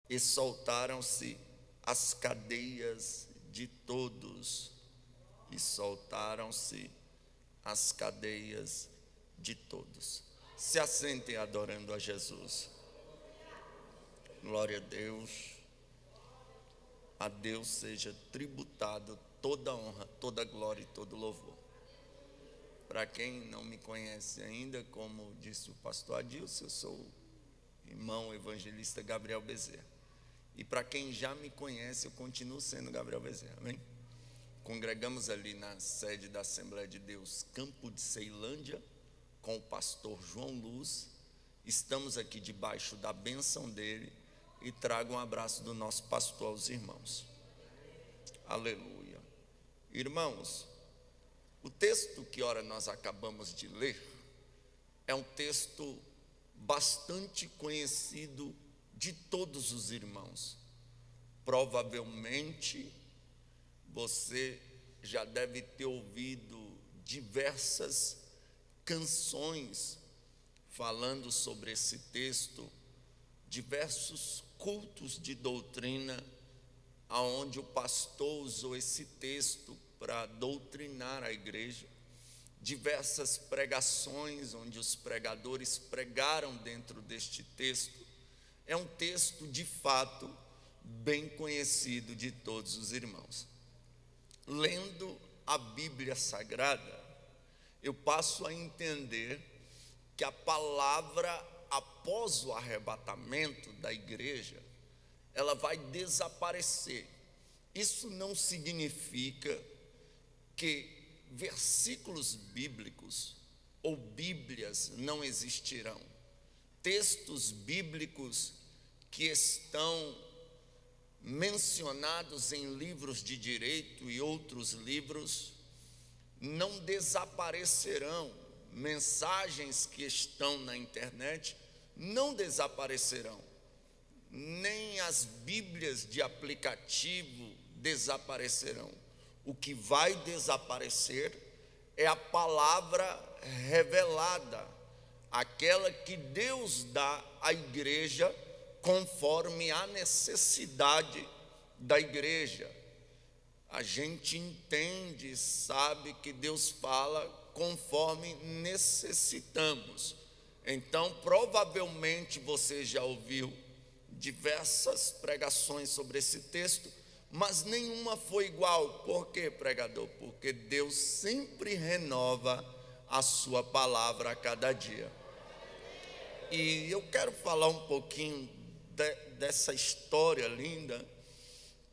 e soltaram-se as cadeias de todos. E soltaram-se as cadeias de todos. Se assentem adorando a Jesus. Glória a Deus. A Deus seja tributado toda honra, toda glória e todo louvor. Para quem não me conhece ainda, como disse o pastor Adilson, eu sou o irmão evangelista Gabriel Bezerra. E para quem já me conhece, eu continuo sendo Gabriel Bezerra, amém? Congregamos ali na sede da Assembleia de Deus, Campo de Ceilândia, com o pastor João Luz. Estamos aqui debaixo da bênção dele e trago um abraço do nosso pastor aos irmãos. Aleluia. Irmãos, o texto que ora nós acabamos de ler é um texto bastante conhecido de todos os irmãos. Provavelmente você já deve ter ouvido diversas canções falando sobre esse texto, diversos cultos de doutrina, aonde o pastor usou esse texto para doutrinar a igreja, diversas pregações onde os pregadores pregaram dentro deste texto. É um texto de fato bem conhecido de todos os irmãos. Lendo a Bíblia Sagrada, eu passo a entender que a palavra após o arrebatamento da igreja, ela vai desaparecer. Isso não significa que versículos bíblicos ou bíblias não existirão. Textos bíblicos que estão mencionados em livros de direito e outros livros não desaparecerão. Mensagens que estão na internet não desaparecerão, nem as Bíblias de aplicativo desaparecerão. O que vai desaparecer é a palavra revelada, aquela que Deus dá à igreja conforme a necessidade da igreja. A gente entende, sabe que Deus fala conforme necessitamos. Então, provavelmente você já ouviu diversas pregações sobre esse texto, mas nenhuma foi igual. Por quê, pregador? Porque Deus sempre renova a sua palavra a cada dia. E eu quero falar um pouquinho dessa história linda,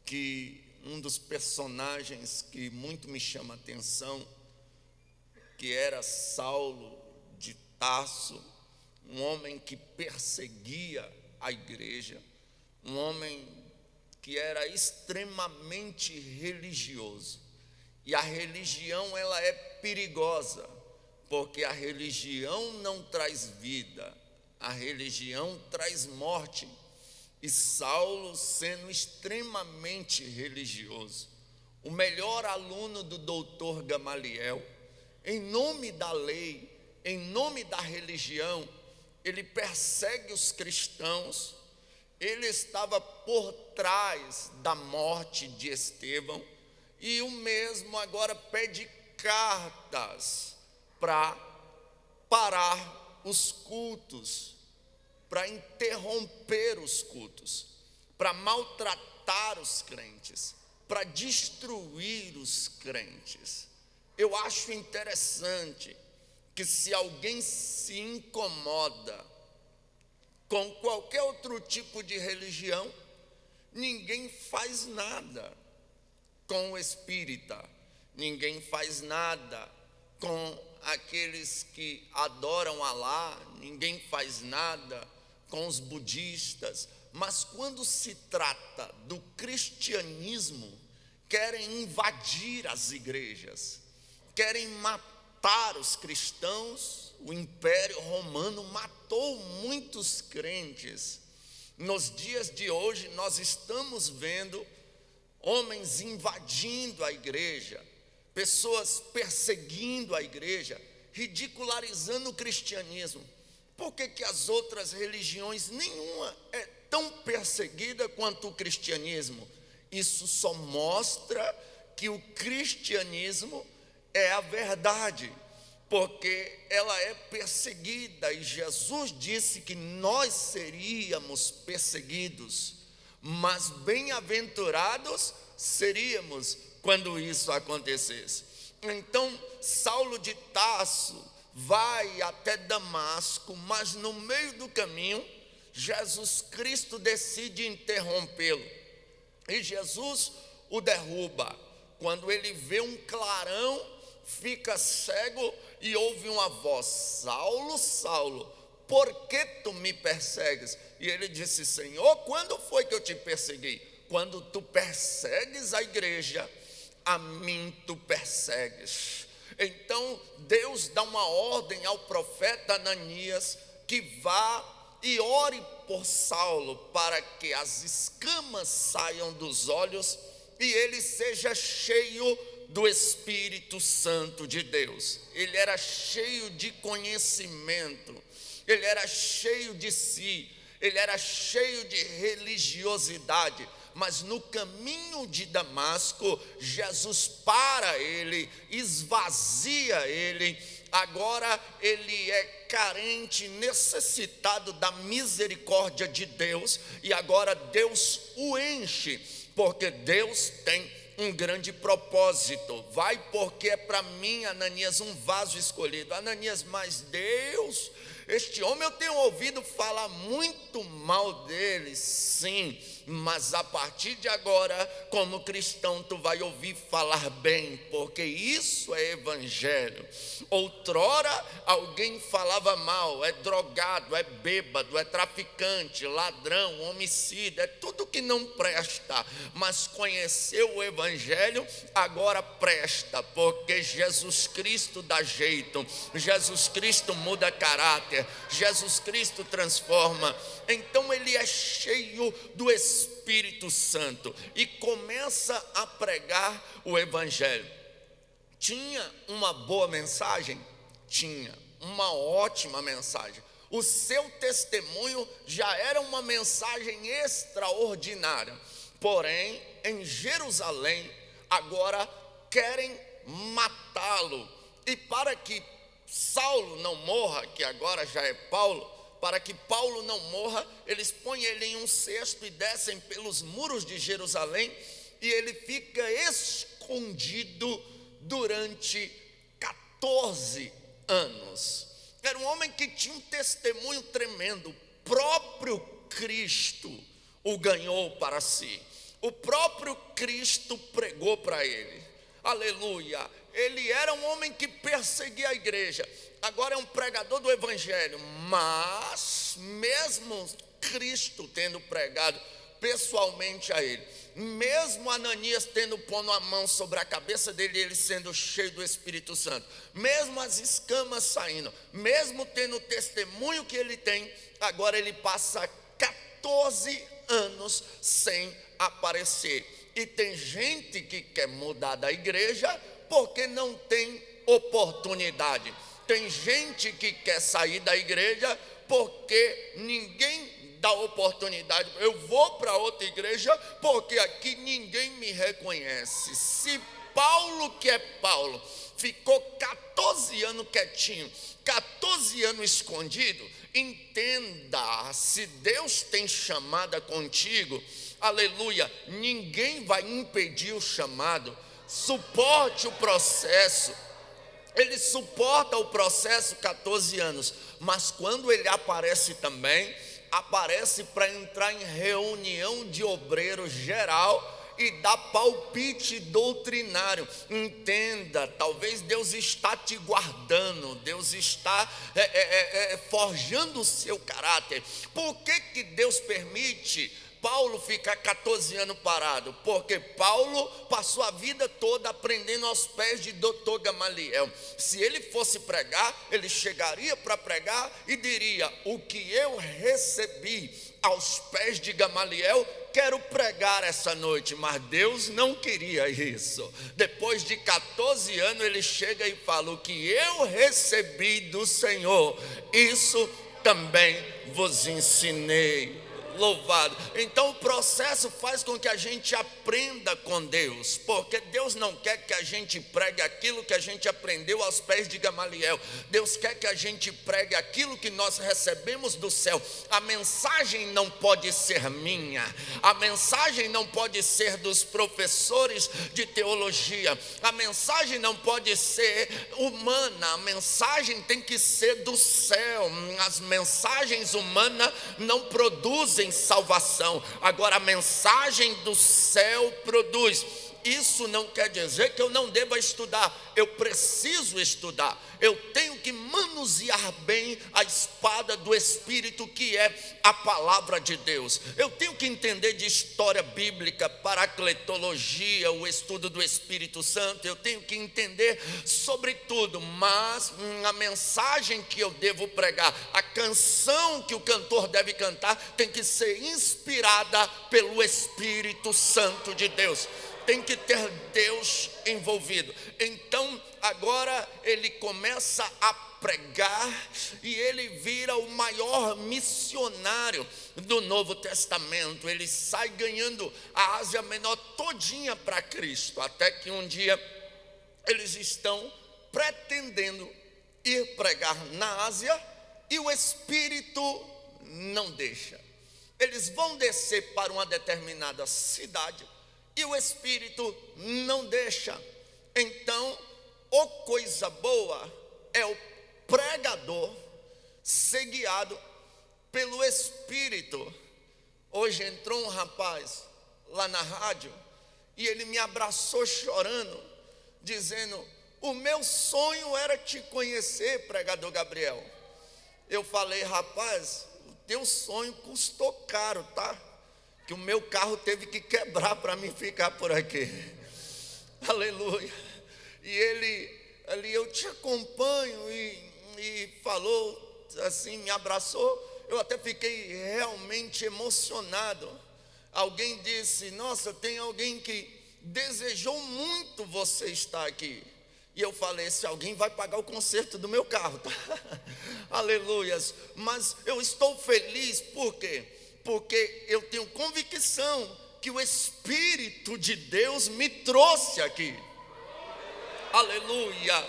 que um dos personagens que muito me chama a atenção, que era Saulo de Tarso, um homem que perseguia a igreja, um homem que era extremamente religioso. E a religião, ela é perigosa, porque a religião não traz vida, a religião traz morte. E Saulo, sendo extremamente religioso, o melhor aluno do doutor Gamaliel, em nome da lei, em nome da religião, ele persegue os cristãos. Ele estava por trás da morte de Estevão, e o mesmo agora pede cartas para parar os cultos, para interromper os cultos, para maltratar os crentes, para destruir os crentes. Eu acho interessante que, se alguém se incomoda com qualquer outro tipo de religião, ninguém faz nada com o espírita, ninguém faz nada com aqueles que adoram Alá, ninguém faz nada com os budistas. Mas quando se trata do cristianismo, querem invadir as igrejas, querem matar os cristãos. O Império Romano matou muitos crentes. Nos dias de hoje, nós estamos vendo homens invadindo a igreja, pessoas perseguindo a igreja, ridicularizando o cristianismo. Por que as outras religiões, nenhuma é tão perseguida quanto o cristianismo. Isso só mostra que o cristianismo é a verdade, porque ela é perseguida, e Jesus disse que nós seríamos perseguidos, mas bem-aventurados seríamos quando isso acontecesse. Então, Saulo de Tarso vai até Damasco, mas no meio do caminho, Jesus Cristo decide interrompê-lo, e Jesus o derruba. Quando ele vê um clarão, fica cego e ouve uma voz: Saulo, Saulo, por que tu me persegues? E ele disse: Senhor, quando foi que eu te persegui? Quando tu persegues a igreja, a mim tu persegues. Então Deus dá uma ordem ao profeta Ananias que vá e ore por Saulo, para que as escamas saiam dos olhos e ele seja cheio do Espírito Santo de Deus. Ele era cheio de conhecimento, ele era cheio de si, ele era cheio de religiosidade, mas no caminho de Damasco, Jesus para ele, esvazia ele. Agora ele é carente, necessitado da misericórdia de Deus, e agora Deus o enche, porque Deus tem um grande propósito. Vai, porque é para mim, Ananias, um vaso escolhido. Ananias, mas Deus, este homem eu tenho ouvido falar muito mal dele. Sim, mas a partir de agora, como cristão, tu vai ouvir falar bem, porque isso é evangelho. Outrora alguém falava mal: é drogado, é bêbado, é traficante, ladrão, homicida, é tudo que não presta. Mas conheceu o evangelho, agora presta, porque Jesus Cristo dá jeito, Jesus Cristo muda caráter, Jesus Cristo transforma. Então ele é cheio do Espírito Santo e começa a pregar o evangelho. Tinha uma boa mensagem? Tinha uma ótima mensagem. O seu testemunho já era uma mensagem extraordinária. Porém, em Jerusalém, agora querem matá-lo. E para que Saulo não morra, que agora já é Paulo, para que Paulo não morra, eles põem ele em um cesto e descem pelos muros de Jerusalém, e ele fica escondido durante 14 anos. Era um homem que tinha um testemunho tremendo. O próprio Cristo o ganhou para si. O próprio Cristo pregou para ele. Aleluia. Ele era um homem que perseguia a igreja. Agora é um pregador do evangelho. Mas mesmo Cristo tendo pregado pessoalmente a ele, mesmo Ananias tendo pondo a mão sobre a cabeça dele, ele sendo cheio do Espírito Santo, mesmo as escamas saindo, mesmo tendo o testemunho que ele tem, agora ele passa 14 anos sem aparecer. E tem gente que quer mudar da igreja porque não tem oportunidade. Tem gente que quer sair da igreja porque ninguém dá oportunidade. Eu vou para outra igreja porque aqui ninguém me reconhece. Se Paulo, que é Paulo, ficou 14 anos quietinho, 14 anos escondido, entenda, se Deus tem chamada contigo, aleluia, ninguém vai impedir o chamado. Suporte o processo. Ele suporta o processo 14 anos, mas quando ele aparece também, aparece para entrar em reunião de obreiros geral e dar palpite doutrinário. Entenda, talvez Deus está te guardando, Deus está forjando o seu caráter. Por que Deus permite Paulo ficar 14 anos parado? Porque Paulo passou a vida toda aprendendo aos pés de doutor Gamaliel. Se ele fosse pregar, ele chegaria para pregar e diria: o que eu recebi aos pés de Gamaliel, quero pregar essa noite. Mas Deus não queria isso. Depois de 14 anos ele chega e fala: o que eu recebi do Senhor, isso também vos ensinei. Louvado. Então o processo faz com que a gente aprenda com Deus, porque Deus não quer que a gente pregue aquilo que a gente aprendeu aos pés de Gamaliel. Deus quer que a gente pregue aquilo que nós recebemos do céu. A mensagem não pode ser minha, a mensagem não pode ser dos professores de teologia, a mensagem não pode ser humana, a mensagem tem que ser do céu. As mensagens humanas não produzem salvação, agora a mensagem do céu produz. Isso não quer dizer que eu não deva estudar, eu preciso estudar, eu tenho que manusear bem a espada do Espírito, que é a palavra de Deus. Eu tenho que entender de história bíblica, paracletologia, o estudo do Espírito Santo, eu tenho que entender sobre tudo, mas a mensagem que eu devo pregar, a canção que o cantor deve cantar, tem que ser inspirada pelo Espírito Santo de Deus. Tem que ter Deus envolvido. Então agora ele começa a pregar e ele vira o maior missionário do Novo Testamento. Ele sai ganhando a Ásia Menor todinha para Cristo, até que um dia eles estão pretendendo ir pregar na Ásia e o Espírito não deixa. Eles vão descer para uma determinada cidade e o Espírito não deixa. Então, coisa boa é o pregador ser guiado pelo Espírito. Hoje entrou um rapaz lá na rádio e ele me abraçou chorando, dizendo: o meu sonho era te conhecer, pregador Gabriel. Eu falei: rapaz, o teu sonho custou caro, tá? Que o meu carro teve que quebrar para mim ficar por aqui. Aleluia. E ele ali: eu te acompanho, e falou assim, me abraçou. Eu até fiquei realmente emocionado. Alguém disse: nossa, tem alguém que desejou muito você estar aqui. E eu falei: se alguém vai pagar o conserto do meu carro, tá? Aleluias. Mas eu estou feliz, por quê? Porque eu tenho convicção que o Espírito de Deus me trouxe aqui. Aleluia,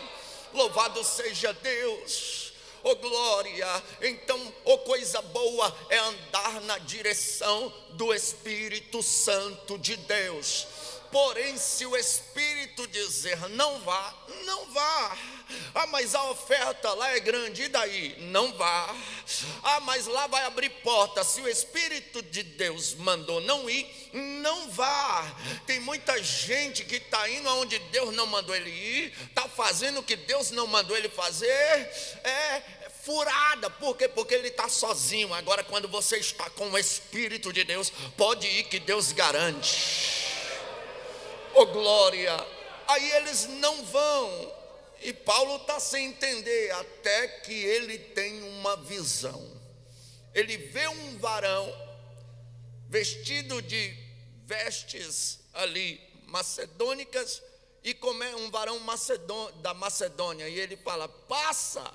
louvado seja Deus, glória. Então, coisa boa é andar na direção do Espírito Santo de Deus. Porém, se o Espírito dizer não vá, não vá. Ah, mas a oferta lá é grande, e daí? Não vá. Ah, mas lá vai abrir porta. Se o Espírito de Deus mandou não ir, não vá. Tem muita gente que está indo aonde Deus não mandou ele ir, está fazendo o que Deus não mandou ele fazer, furada. Por quê? Porque ele está sozinho. Agora, quando você está com o Espírito de Deus, pode ir, que Deus garante. Glória. Aí eles não vão, e Paulo está sem entender, até que ele tem uma visão. Ele vê um varão vestido de vestes ali macedônicas, e como é um varão da Macedônia, e ele fala: passa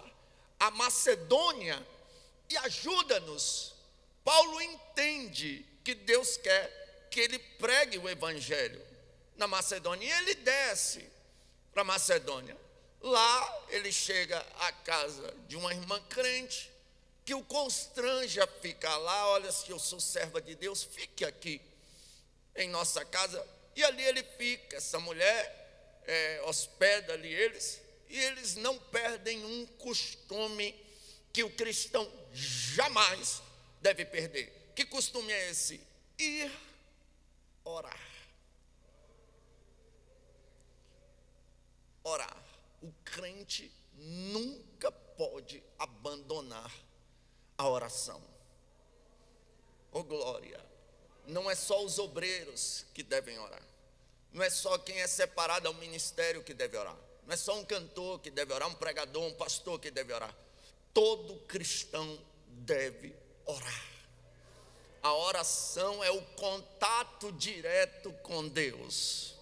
a Macedônia e ajuda-nos. Paulo entende que Deus quer que ele pregue o evangelho na Macedônia, e ele desce para Macedônia. Lá ele chega à casa de uma irmã crente, que o constrange a ficar lá. Olha, se eu sou serva de Deus, fique aqui em nossa casa. E ali ele fica. Essa mulher hospeda ali eles, e eles não perdem um costume que o cristão jamais deve perder. Que costume é esse? Ir orar. Orar. O crente nunca pode abandonar a oração. Glória. Não é só os obreiros que devem orar. Não é só quem é separado ao ministério que deve orar. Não é só um cantor que deve orar, um pregador, um pastor que deve orar. Todo cristão deve orar. A oração é o contato direto com Deus.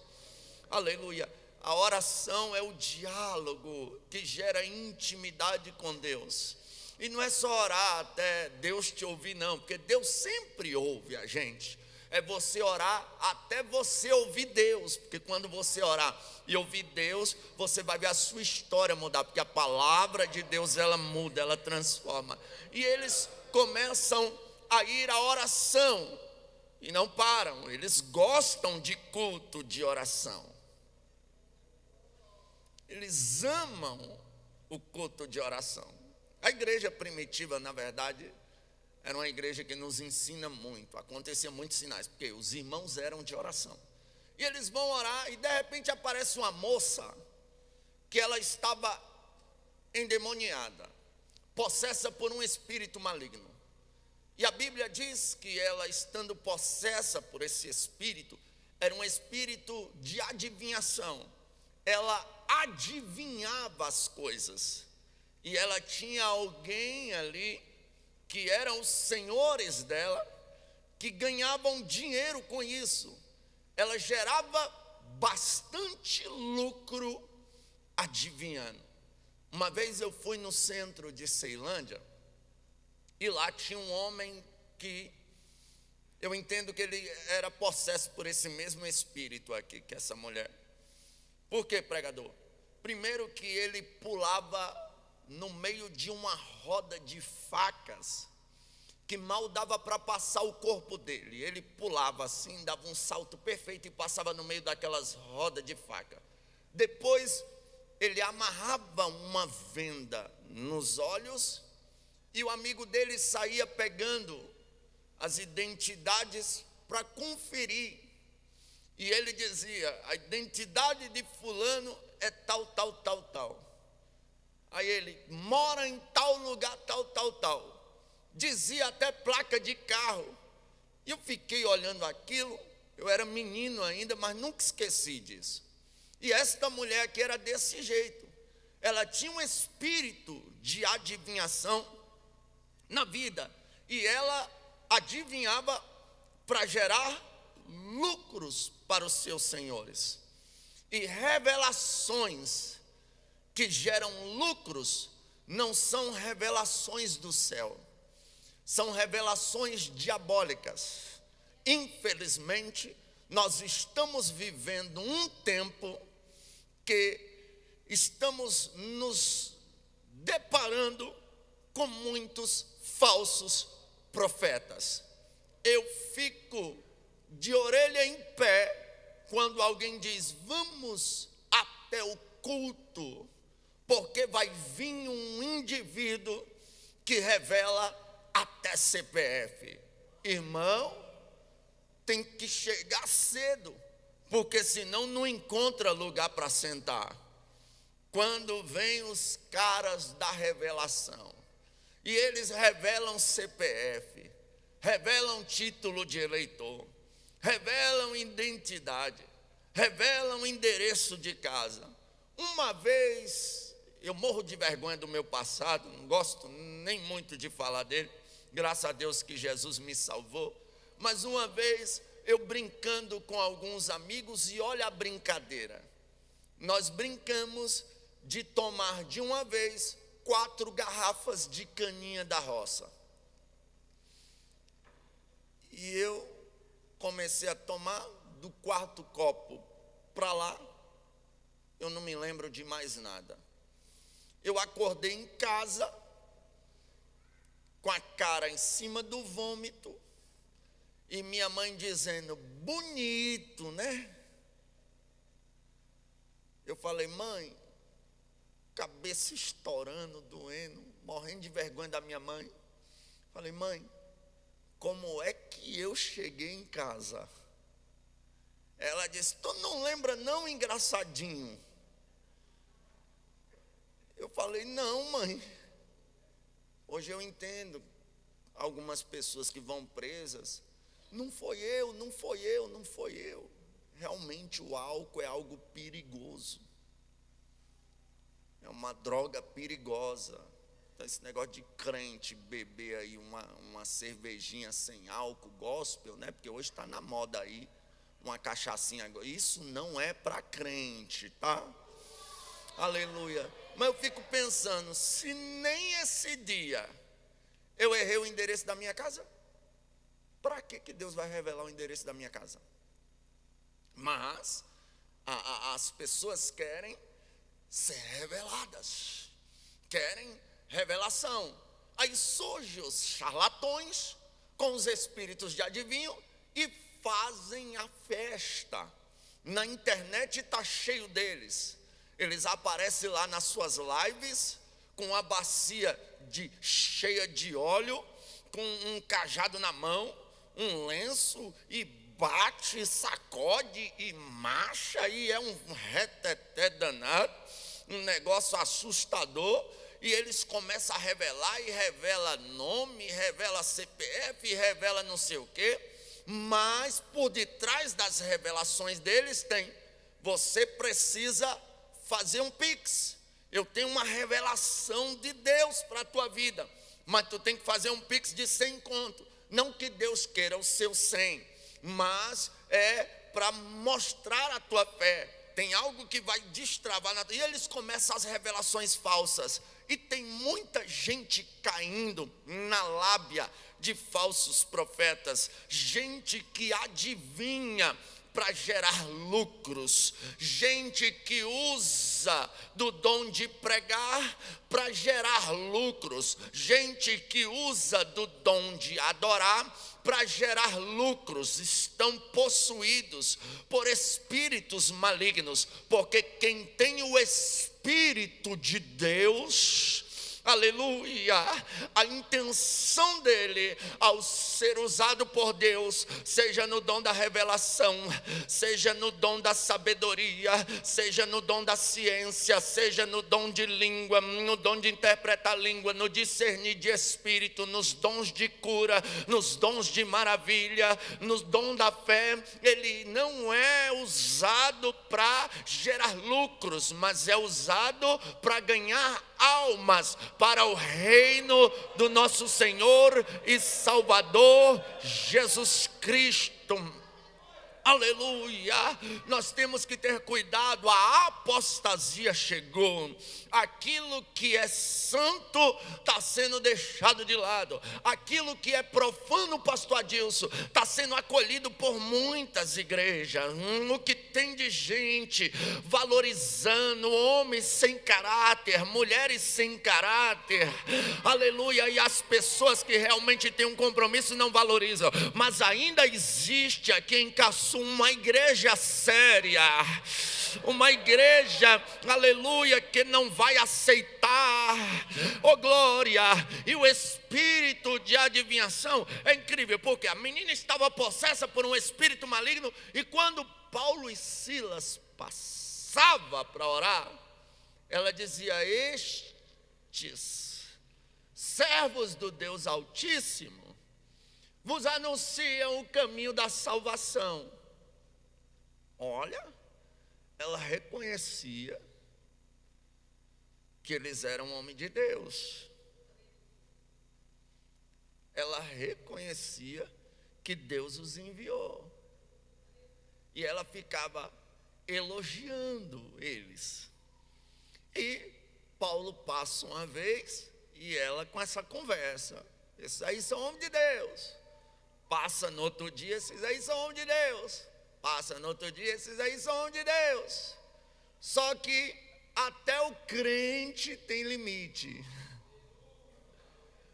Aleluia. A oração é o diálogo que gera intimidade com Deus. E não é só orar até Deus te ouvir, não, porque Deus sempre ouve a gente. É você orar até você ouvir Deus, porque quando você orar e ouvir Deus, você vai ver a sua história mudar, porque a palavra de Deus, ela muda, ela transforma. E eles começam a ir à oração e não param, eles gostam de culto de oração. Eles amam o culto de oração. A igreja primitiva, na verdade, era uma igreja que nos ensina muito. Acontecia muitos sinais, porque os irmãos eram de oração. E eles vão orar e de repente aparece uma moça que ela estava endemoniada, possessa por um espírito maligno. E a Bíblia diz que ela, estando possessa por esse espírito, era um espírito de adivinhação. Ela adivinhava as coisas. E ela tinha alguém ali, que eram os senhores dela, que ganhavam dinheiro com isso. Ela gerava bastante lucro adivinhando. Uma vez eu fui no centro de Ceilândia, e lá tinha um homem que, eu entendo que ele era possesso por esse mesmo espírito aqui, que essa mulher. Por quê, pregador? Primeiro que ele pulava no meio de uma roda de facas, que mal dava para passar o corpo dele. Ele pulava assim, dava um salto perfeito e passava no meio daquelas rodas de faca. Depois ele amarrava uma venda nos olhos, e o amigo dele saía pegando as identidades para conferir. E ele dizia: a identidade de fulano é tal, tal, tal, tal. Aí ele mora em tal lugar, tal, tal, tal. Dizia até placa de carro. E eu fiquei olhando aquilo, eu era menino ainda, mas nunca esqueci disso. E esta mulher aqui era desse jeito. Ela tinha um espírito de adivinhação na vida. E ela adivinhava para gerar lucros para os seus senhores. E revelações que geram lucros não são revelações do céu, são revelações diabólicas. Infelizmente, nós estamos vivendo um tempo que estamos nos deparando com muitos falsos profetas. Eu fico de orelha em pé quando alguém diz: vamos até o culto, porque vai vir um indivíduo que revela até CPF. Irmão, tem que chegar cedo, porque senão não encontra lugar para sentar. Quando vem os caras da revelação, e eles revelam CPF, revelam título de eleitor, revelam identidade, revelam endereço de casa. Uma vez, eu morro de vergonha do meu passado, não gosto nem muito de falar dele, graças a Deus que Jesus me salvou. Mas uma vez, eu brincando com alguns amigos, e olha a brincadeira, nós brincamos de tomar de uma vez 4 garrafas de caninha da roça. E eu comecei a tomar do 4º copo para lá, eu não me lembro de mais nada. Eu acordei em casa, com a cara em cima do vômito, e minha mãe dizendo: bonito, né? Eu falei: mãe, cabeça estourando, doendo, morrendo de vergonha da minha mãe. Falei: mãe, como é que eu cheguei em casa? Ela disse: tu não lembra não, engraçadinho? Eu falei: não, mãe. Hoje eu entendo algumas pessoas que vão presas. Não foi eu, não foi eu, não foi eu. Realmente o álcool é algo perigoso. É uma droga perigosa. Então, esse negócio de crente beber aí uma cervejinha sem álcool, gospel, né? Porque hoje está na moda aí, uma cachaçinha. Isso não é para crente, tá? Aleluia. Mas eu fico pensando, se nem esse dia eu errei o endereço da minha casa, para que Deus vai revelar o endereço da minha casa? Mas as pessoas querem ser reveladas, querem revelação. Aí surgem os charlatões com os espíritos de adivinho e fazem a festa. Na internet está cheio deles. Eles aparecem lá nas suas lives com uma bacia cheia de óleo, com um cajado na mão, um lenço, e bate, sacode e marcha, e é um reteté danado, um negócio assustador. E eles começam a revelar, e revela nome, revela CPF, revela não sei o quê. Mas por detrás das revelações deles tem: você precisa fazer um Pix. Eu tenho uma revelação de Deus para a tua vida, mas tu tem que fazer um Pix de 100 conto. Não que Deus queira o seu 100, mas é para mostrar a tua fé. Tem algo que vai destravar. E eles começam as revelações falsas. E tem muita gente caindo na lábia de falsos profetas. Gente que adivinha para gerar lucros. Gente que usa do dom de pregar para gerar lucros. Gente que usa do dom de adorar para gerar lucros. Estão possuídos por espíritos malignos, porque quem tem o Espírito de Deus, aleluia, a intenção dele ao ser usado por Deus, seja no dom da revelação, seja no dom da sabedoria, seja no dom da ciência, seja no dom de língua, no dom de interpretar língua, no discernir de espírito, nos dons de cura, nos dons de maravilha, no dom da fé. Ele não é usado para gerar lucros, mas é usado para ganhar almas para o reino do nosso Senhor e Salvador Jesus Cristo. Aleluia. Nós temos que ter cuidado. A apostasia chegou. Aquilo que é santo está sendo deixado de lado. Aquilo que é profano, pastor Adilson, está sendo acolhido por muitas igrejas. O que tem de gente valorizando homens sem caráter, mulheres sem caráter, aleluia. E as pessoas que realmente têm um compromisso não valorizam. Mas ainda existe aqui em Caçu uma igreja séria, uma igreja, aleluia, que não vai aceitar, oh glória. E o espírito de adivinhação é incrível, porque a menina estava possessa por um espírito maligno, e quando Paulo e Silas passavam para orar, ela dizia: estes servos do Deus Altíssimo vos anunciam o caminho da salvação. Olha, ela reconhecia que eles eram homens de Deus. Ela reconhecia que Deus os enviou. E ela ficava elogiando eles. E Paulo passa uma vez e ela com essa conversa: esses aí são homens de Deus. Passa no outro dia: esses aí são homens de Deus. Passa no outro dia: esses aí são homens de Deus. Só que até o crente tem limite.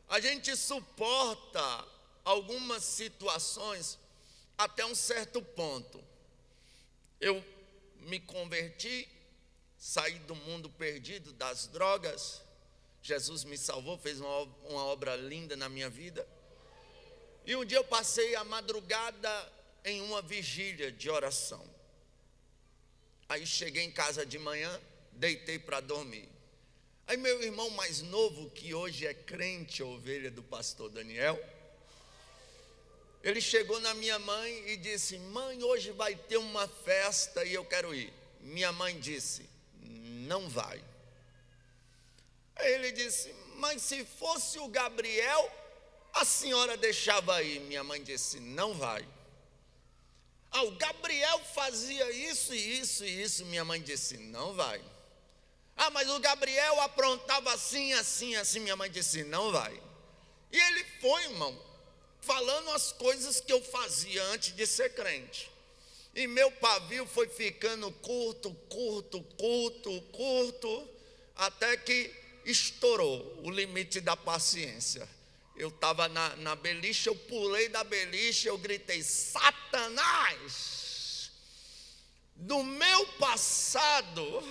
A gente suporta algumas situações até um certo ponto. Eu me converti, saí do mundo perdido das drogas. Jesus me salvou, fez uma obra linda na minha vida. E um dia eu passei a madrugada em uma vigília de oração. Aí cheguei em casa de manhã, deitei para dormir. Aí meu irmão mais novo, que hoje é crente, ovelha do pastor Daniel, ele chegou na minha mãe e disse: mãe, hoje vai ter uma festa e eu quero ir. Minha mãe disse: não vai. Aí ele disse: mas se fosse o Gabriel, a senhora deixava ir. Minha mãe disse: não vai. O Gabriel fazia isso e isso e isso. Minha mãe disse: não vai. Ah, mas o Gabriel aprontava assim, assim, assim. Minha mãe disse, não vai. E ele foi, irmão, falando as coisas que eu fazia antes de ser crente. E meu pavio foi ficando curto, até que estourou o limite da paciência. Eu estava na beliche, eu pulei da beliche, eu gritei, Satanás! Do meu passado,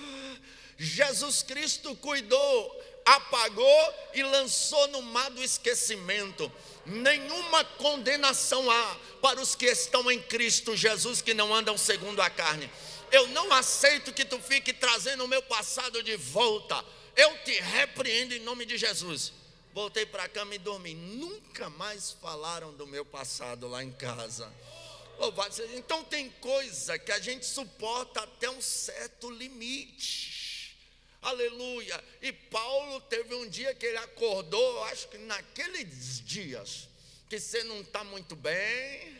Jesus Cristo cuidou, apagou e lançou no mar do esquecimento. Nenhuma condenação há para os que estão em Cristo Jesus, que não andam segundo a carne. Eu não aceito que tu fique trazendo o meu passado de volta. Eu te repreendo em nome de Jesus. Voltei para a cama e dormi. Nunca mais falaram do meu passado lá em casa. Então tem coisa que a gente suporta até um certo limite. Aleluia. E Paulo teve um dia que ele acordou, acho que naqueles dias, que você não está muito bem,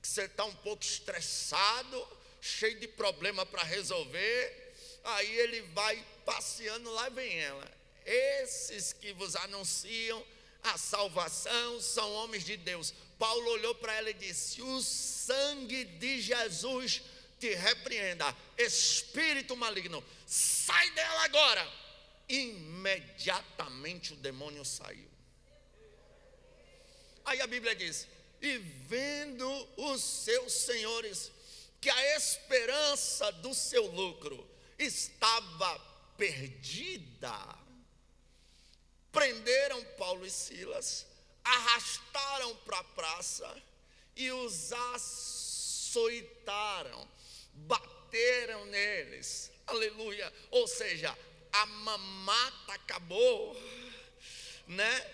que você está um pouco estressado, cheio de problema para resolver. Aí ele vai passeando, lá vem ela. Esses que vos anunciam a salvação são homens de Deus. Paulo olhou para ela e disse, o sangue de Jesus te repreenda, espírito maligno, sai dela agora. Imediatamente o demônio saiu. Aí a Bíblia diz, e vendo os seus senhores que a esperança do seu lucro estava perdida, prenderam Paulo e Silas, arrastaram para a praça e os açoitaram, bateram neles, aleluia. Ou seja, a mamata acabou, né?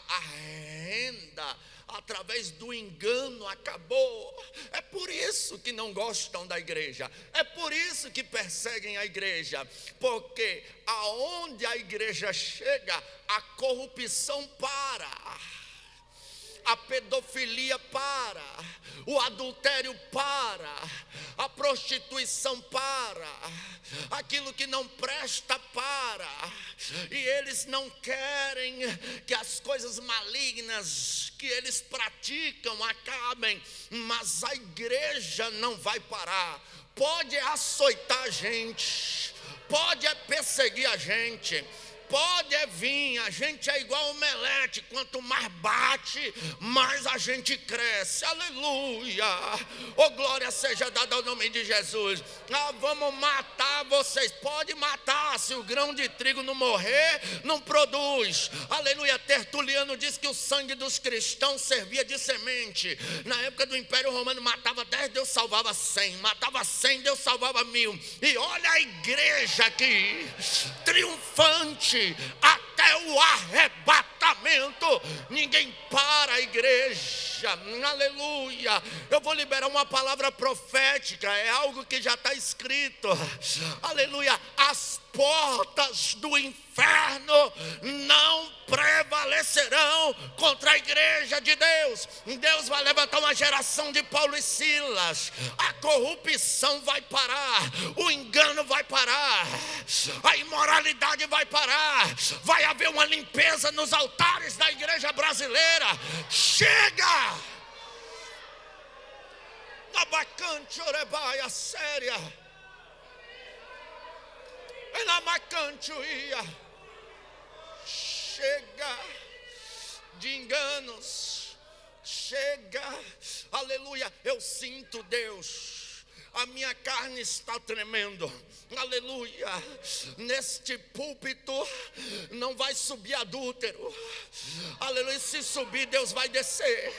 A renda através do engano acabou. É por isso que não gostam da igreja, é por isso que perseguem a igreja, porque aonde a igreja chega, a corrupção para, a pedofilia para, o adultério para, a prostituição para, aquilo que não presta para, e eles não querem que as coisas malignas que eles praticam acabem, mas a igreja não vai parar. Pode açoitar a gente, pode perseguir a gente, pode vir, a gente é igual omelete, quanto mais bate, mais a gente cresce, aleluia, oh glória seja dada ao nome de Jesus. Vamos matar vocês, pode matar, se o grão de trigo não morrer, não produz, aleluia. Tertuliano diz que o sangue dos cristãos servia de semente. Na época do Império Romano, matava 10, Deus salvava 100, matava 100, Deus salvava 1000, e olha a igreja aqui, triunfante, até o arrebatamento, ninguém para a igreja, aleluia. Eu vou liberar uma palavra profética, é algo que já está escrito, aleluia. As portas do inferno não prevalecerão contra a igreja de Deus. Deus vai levantar uma geração de Paulo e Silas, a corrupção vai parar, o engano vai parar, a imoralidade vai parar, vai haver uma limpeza nos altares da igreja brasileira. Chega! Abacante, orebaia, séria. Chega de enganos, chega, aleluia. Eu sinto Deus, a minha carne está tremendo, aleluia. Neste púlpito não vai subir adúltero, aleluia. Se subir, Deus vai descer.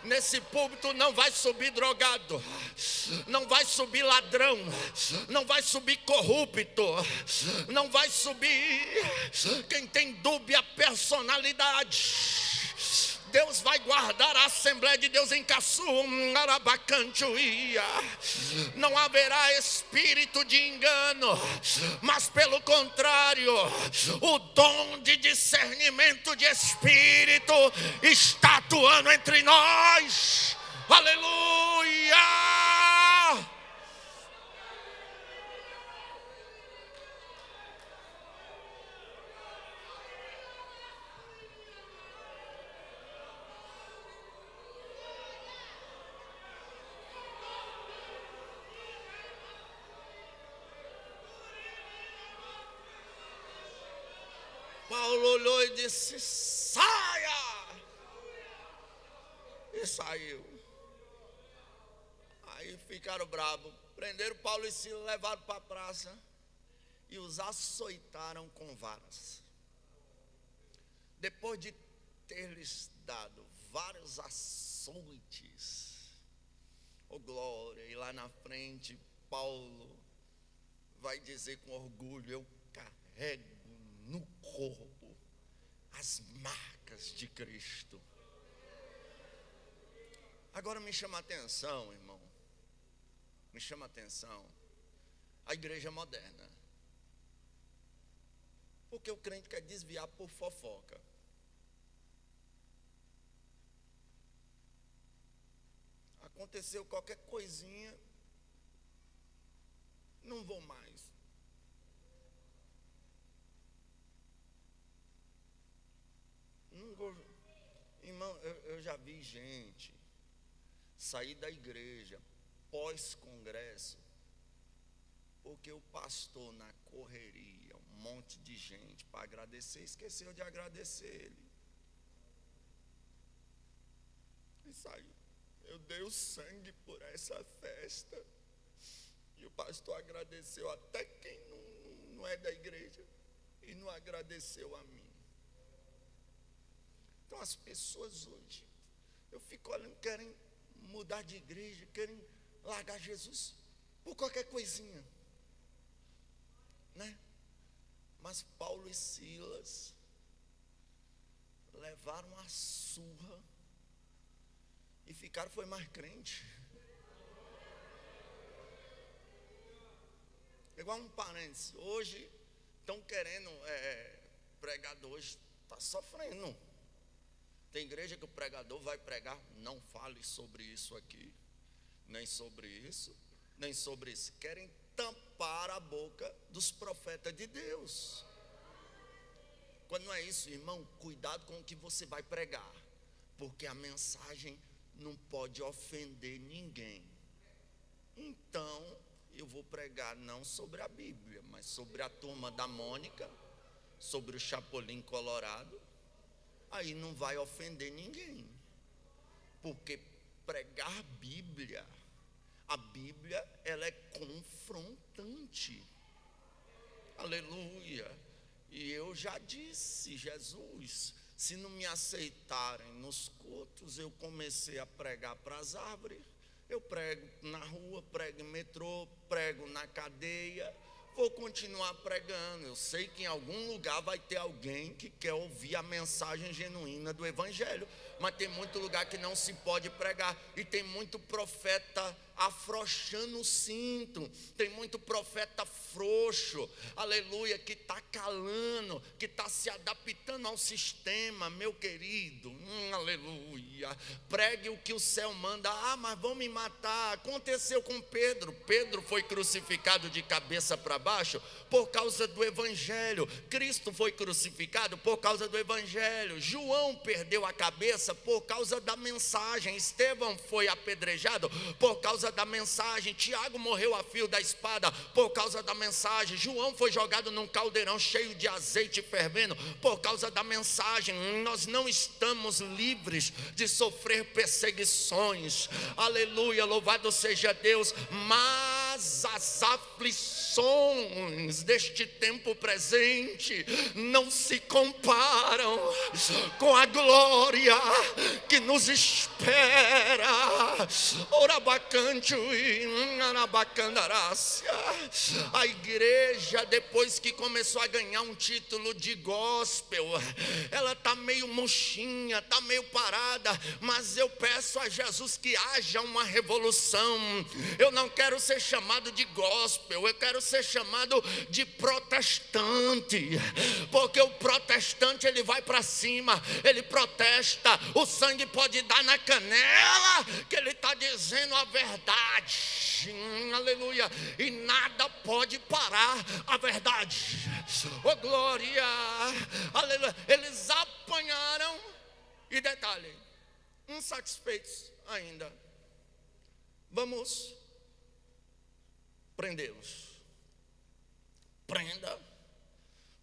Nesse púlpito não vai subir drogado, não vai subir ladrão, não vai subir corrupto, não vai subir quem tem dúbia personalidade. Deus vai guardar a Assembleia de Deus em Caçu, não haverá espírito de engano, mas pelo contrário, o dom de discernimento de espírito está atuando entre nós, aleluia. olhou e disse: saia! E saiu. Aí ficaram bravos, prenderam Paulo e Silas, levaram para a praça e os açoitaram com varas. Depois de ter-lhes dado vários açoites, oh glória, e lá na frente Paulo vai dizer com orgulho: eu carrego no corpo as marcas de Cristo. Agora me chama a atenção, irmão, me chama a atenção a igreja moderna, porque o crente quer desviar por fofoca. Aconteceu qualquer coisinha, não vou mais. Não vou. Irmão, eu já vi gente sair da igreja pós-congresso, porque o pastor, na correria, um monte de gente para agradecer, esqueceu de agradecer ele. E saiu. Eu dei o sangue por essa festa. E o pastor agradeceu até quem não é da igreja, e não agradeceu a mim. Então as pessoas hoje, eu fico olhando, querem mudar de igreja, querem largar Jesus por qualquer coisinha, né? Mas Paulo e Silas levaram a surra e ficaram, foi mais crente. Igual um parênteses, hoje estão querendo, pregador hoje está sofrendo. Tem igreja que o pregador vai pregar: não fale sobre isso aqui, nem sobre isso, nem sobre isso. Querem tampar a boca dos profetas de Deus. Quando não é isso, irmão, cuidado com o que você vai pregar, porque a mensagem não pode ofender ninguém. Então, eu vou pregar não sobre a Bíblia, mas sobre a turma da Mônica, sobre o Chapolin Colorado. Aí não vai ofender ninguém, porque pregar a Bíblia ela é confrontante. Aleluia. E eu já disse: Jesus, se não me aceitarem nos cultos, eu comecei a pregar para as árvores. Eu prego na rua, prego em metrô, prego na cadeia, vou continuar pregando. Eu sei que em algum lugar vai ter alguém que quer ouvir a mensagem genuína do Evangelho, mas tem muito lugar que não se pode pregar, e tem muito profeta afrouxando o cinto, tem muito profeta frouxo, aleluia, que está calando, que está se adaptando ao sistema, meu querido, aleluia. Pregue o que o céu manda. Mas vão me matar. Aconteceu com Pedro. Pedro foi crucificado de cabeça para baixo por causa do Evangelho. Cristo foi crucificado por causa do Evangelho. João perdeu a cabeça por causa da mensagem. Estevão foi apedrejado por causa da mensagem. Tiago morreu a fio da espada por causa da mensagem. João foi jogado num caldeirão cheio de azeite fervendo por causa da mensagem. Nós não estamos livres de sofrer perseguições, aleluia, louvado seja Deus, mas as aflições deste tempo presente não se comparam com a glória que nos espera. Orabacante e anabacandarácia. A igreja, depois que começou a ganhar um título de gospel, ela está meio murchinha, está meio parada, mas eu peço a Jesus que haja uma revolução. Eu não quero ser chamado de gospel, eu quero ser chamado de protestante, porque o protestante ele vai para cima, ele protesta, o sangue pode dar na canela, que ele está dizendo a verdade, aleluia, e nada pode parar a verdade. Oh glória, aleluia. Eles apanharam, e detalhe, insatisfeitos ainda, vamos prendê-los. Prenda,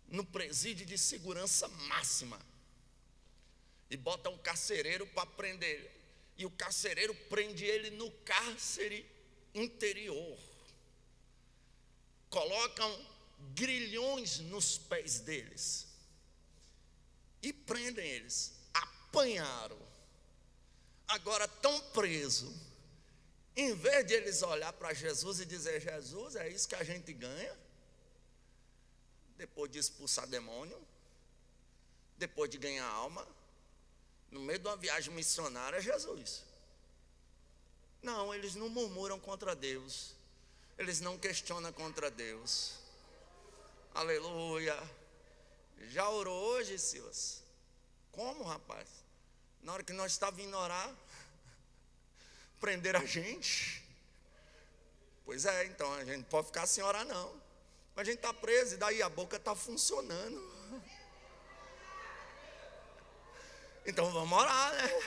no presídio de segurança máxima. E bota um carcereiro para prender ele. E o carcereiro prende ele no cárcere interior. Colocam grilhões nos pés deles. E prendem eles. Apanharam. Agora estão presos. Em vez de eles olhar para Jesus e dizer: Jesus, é isso que a gente ganha? Depois de expulsar demônio, depois de ganhar alma, no meio de uma viagem missionária, Jesus. Não, eles não murmuram contra Deus. Eles não questionam contra Deus. Aleluia. Já orou hoje, Silas? Como, rapaz? Na hora que nós estávamos indo orar, prender a gente. Pois é, então a gente não pode ficar sem orar não. A gente está preso e daí a boca está funcionando. Então vamos orar, né?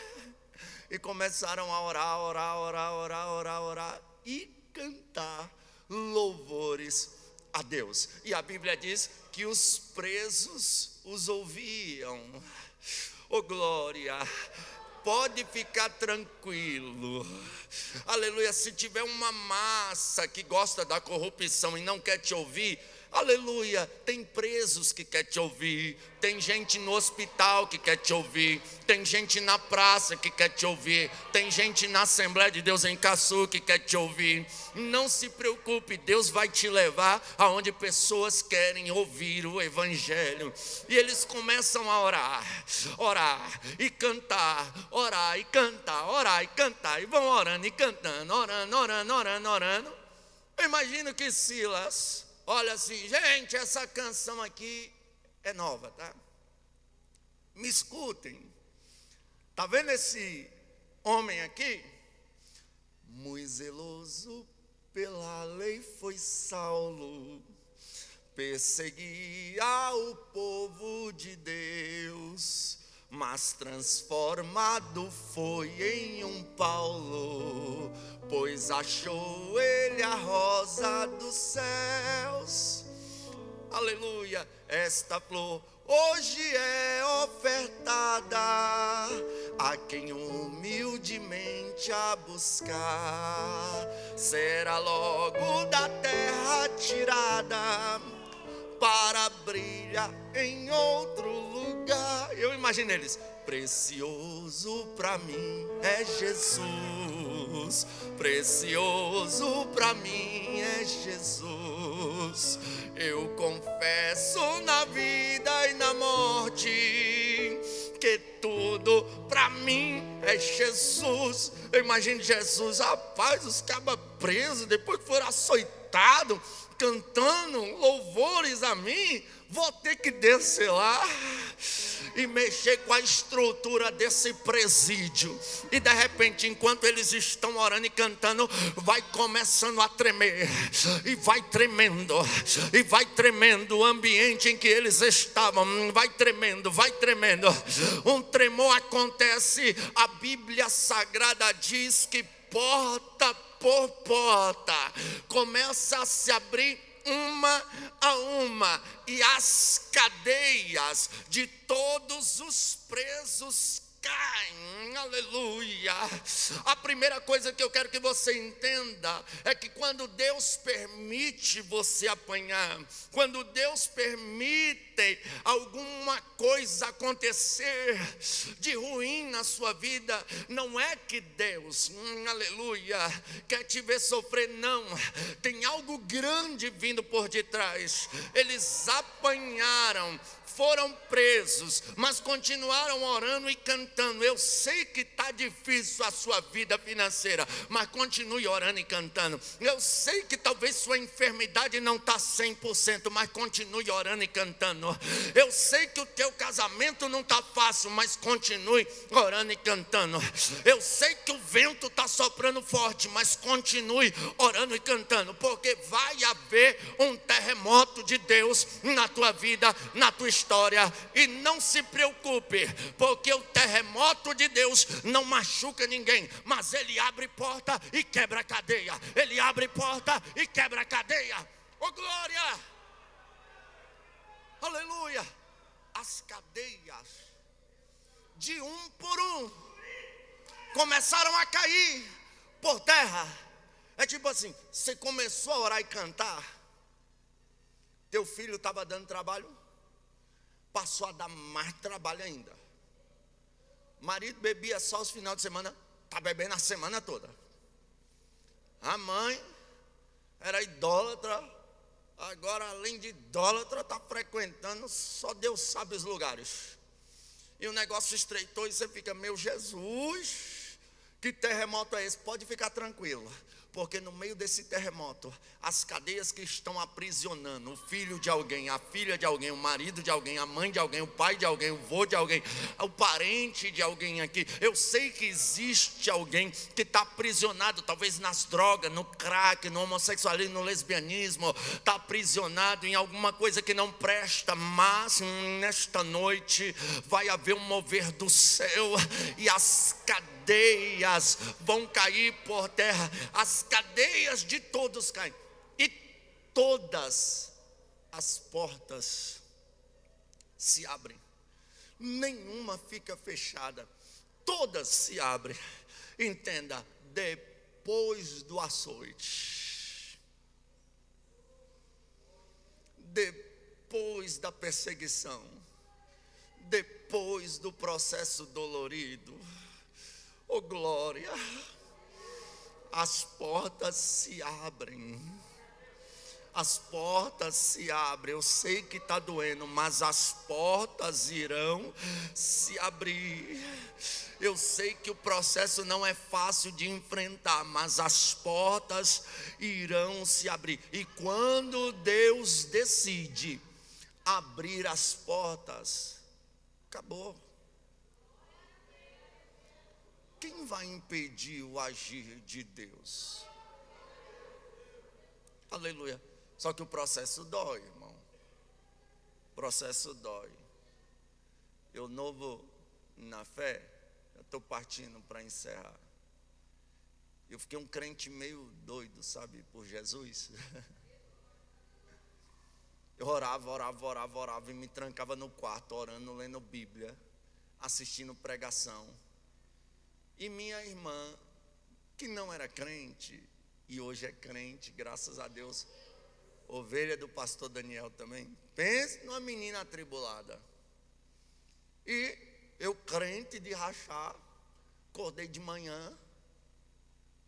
E começaram a orar e cantar louvores a Deus. E a Bíblia diz que os presos os ouviam. Oh glória! Pode ficar tranquilo. Aleluia. Se tiver uma massa que gosta da corrupção e não quer te ouvir, aleluia, tem presos que quer te ouvir, tem gente no hospital que quer te ouvir, tem gente na praça que quer te ouvir, tem gente na Assembleia de Deus em Caçu que quer te ouvir. Não se preocupe, Deus vai te levar aonde pessoas querem ouvir o Evangelho. E eles começam a orar e cantar, orar e cantar, e vão orando e cantando, orando. Eu imagino que Silas olha assim: gente, essa canção aqui é nova, tá? Me escutem. Tá vendo esse homem aqui? Muito zeloso pela lei foi Saulo, perseguia o povo de Deus, mas transformado foi em um Paulo, pois achou ele a rosa dos céus. Aleluia, esta flor hoje é ofertada a quem humildemente a buscar, será logo da terra tirada para brilhar em outro lugar. Eu imagino eles: precioso para mim é Jesus, precioso para mim é Jesus. Eu confesso na vida e na morte que tudo para mim é Jesus. Eu imagino Jesus, rapaz, os cabas presos, depois que foram açoitados, cantando louvores a mim, vou ter que descer lá e mexer com a estrutura desse presídio. E de repente, enquanto eles estão orando e cantando, vai começando a tremer, e vai tremendo o ambiente em que eles estavam, vai tremendo. Um tremor acontece. A Bíblia Sagrada diz que porta por porta começa a se abrir uma a uma, e as cadeias de todos os presos caem. Aleluia. A primeira coisa que eu quero que você entenda é que quando Deus permite você apanhar, quando Deus permite alguma coisa acontecer de ruim na sua vida, não é que Deus, aleluia, quer te ver sofrer, não. Tem algo grande vindo por detrás. Eles apanharam, foram presos, mas continuaram orando e cantando. Eu sei que está difícil a sua vida financeira, mas continue orando e cantando. Eu sei que talvez sua enfermidade não está 100%, mas continue orando e cantando. Eu sei que o teu casamento não está fácil, mas continue orando e cantando. Eu sei que o vento está soprando forte, mas continue orando e cantando, porque vai haver um terremoto de Deus na tua vida, na tua história. E não se preocupe, porque o terremoto de Deus não machuca ninguém, mas ele abre porta e quebra cadeia. Ele abre porta e quebra cadeia. Oh glória! Aleluia. As cadeias, de um por um, começaram a cair por terra. É tipo assim, você começou a orar e cantar, teu filho estava dando trabalho, passou a dar mais trabalho ainda. Marido bebia só os finais de semana, está bebendo a semana toda. A mãe era idólatra, agora além de idólatra está frequentando, só Deus sabe os lugares. E o negócio estreitou e você fica, meu Jesus, que terremoto é esse? Pode ficar tranquilo, porque no meio desse terremoto, as cadeias que estão aprisionando o filho de alguém, a filha de alguém, o marido de alguém, a mãe de alguém, o pai de alguém, o vô de alguém, o parente de alguém aqui, eu sei que existe alguém que está aprisionado, talvez nas drogas, no crack, no homossexualismo, no lesbianismo, está aprisionado em alguma coisa que não presta, mas nesta noite vai haver um mover do céu e as cadeias vão cair por terra, as cadeias de todos caem, e todas as portas se abrem, nenhuma fica fechada, todas se abrem. Entenda, depois do açoite, depois da perseguição, depois do processo dolorido, oh glória, as portas se abrem. As portas se abrem. Eu sei que está doendo, mas as portas irão se abrir. Eu sei que o processo não é fácil de enfrentar, mas as portas irão se abrir. E quando Deus decide abrir as portas, acabou. Quem vai impedir o agir de Deus? Aleluia. Só que o processo dói, irmão. O processo dói. Eu novo na fé, eu estou partindo para encerrar. Eu fiquei um crente meio doido, sabe, por Jesus. Eu orava e me trancava no quarto, orando, lendo Bíblia, assistindo pregação. E minha irmã, que não era crente, e hoje é crente, graças a Deus, ovelha do pastor Daniel também, pense numa menina atribulada. E eu crente de rachar, acordei de manhã,